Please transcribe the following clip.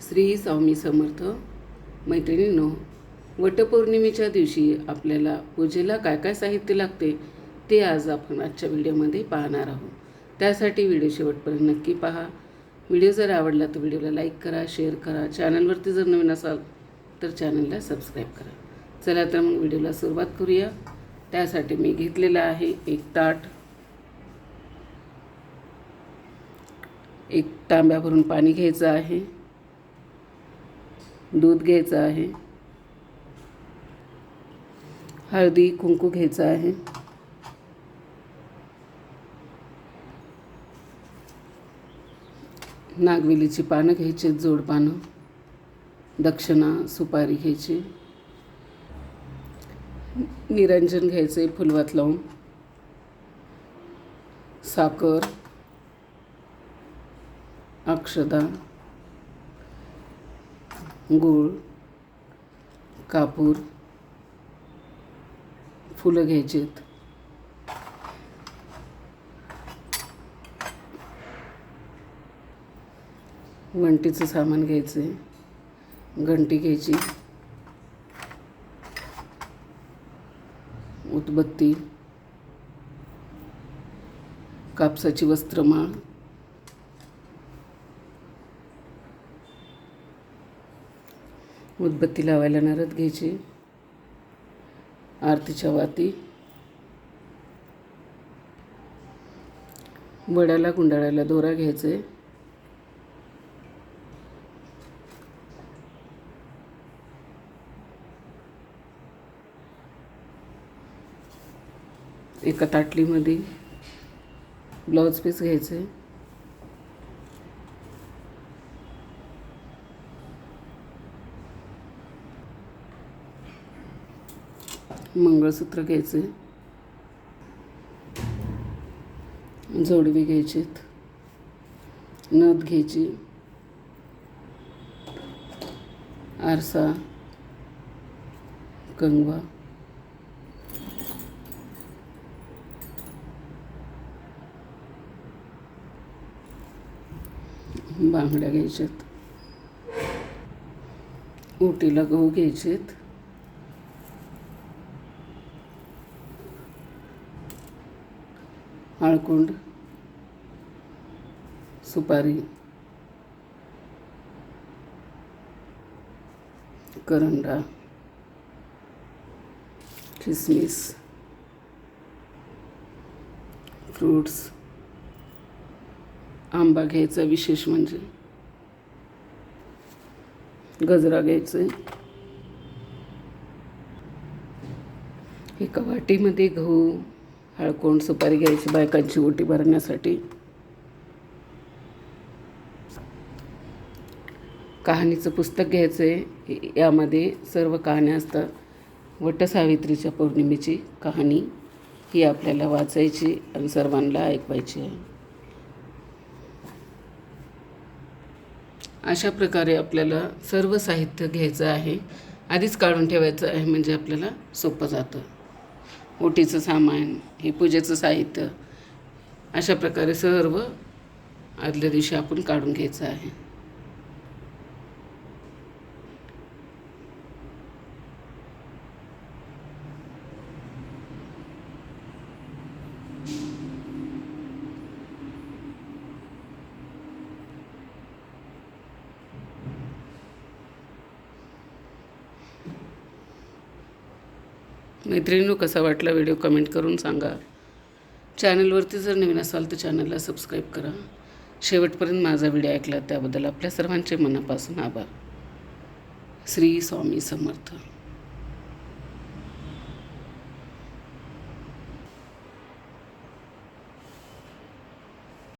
श्री स्वामी समर्थ. मैत्रिणींनो, वटपौर्णिमेच्या दिवशी आपल्याला पूजेला काय काय साहित्य लागते ते आज आपण आजच्या व्हिडिओमध्ये पाहणार आहोत. त्यासाठी व्हिडिओ शेवटपर्यंत नक्की पहा. व्हिडिओ जर आवडला तर व्हिडिओला लाईक करा, शेअर करा. चॅनलवरती जर नवीन असाल तर चॅनलला सबस्क्राईब करा. चला तर मग व्हिडिओला सुरुवात करूया. त्यासाठी मी घेतलेला आहे एक ताट, एक तांब्या भरून पाणी घ्यायचं आहे, दूध घ्यायचं आहे, हळदी कुंकू घ्यायचं आहे, नागवेलीची पानं घ्यायची, जोड पानं, दक्षिणा सुपारी घ्यायची, निरंजन घ्यायचे फुलवात लावून, साखर, अक्षदा, गूळ, कापूर, फुलं घ्यायचीत, घंटीचं सामान घ्यायचे, घंटी घ्यायची, उदबत्ती, कापसाची वस्त्रमाळ, उदबत्ती लावायला नरद घ्यायची, आरतीच्या वाती, वड्याला गुंडाळायला दोरा घ्यायचे, एका ताटलीमध्ये ब्लाउज पीस घ्यायचे, मंगळसूत्र घ्यायचे, जोडवी घ्यायचीत, नथ घ्यायची, आरसा, कंगवा, बांगड्या घ्यायच्यात, ओटीला गहू घ्यायचेत, हळकुंड, सुपारी, करंडा, किसमिस, फ्रूट्स, आंबा घ्यायचा, विशेष म्हणजे गजरा घ्यायचे, एका वाटीमध्ये गहू, हळकुंड, सुपारी घ्यायची बायकांची ओटी भरण्यासाठी, कहाणीचं पुस्तक घ्यायचं आहे. यामध्ये सर्व कहाण्या असतात. वटसावित्रीच्या पौर्णिमेची कहाणी ही आपल्याला वाचायची आणि सर्वांना ऐकवायची आहे. अशा प्रकारे आपल्याला सर्व साहित्य घ्यायचं आहे. आधीच काढून ठेवायचं आहे म्हणजे आपल्याला सोपं जातं. ओटीचं सामान, हे पूजेचं साहित्य, अशा प्रकारे सर्व आदल्या दिवशी आपण काढून घ्यायचं आहे. मैत्रिणींनो, कसा वाटला व्हिडिओ कमेंट करून सांगा. चॅनलवरती जर नवीन असाल तर चॅनलला सबस्क्राईब करा. शेवटपर्यंत माझा व्हिडिओ ऐकला त्याबद्दल आपल्या सर्वांचे मनापासून आभार. श्री स्वामी समर्थ.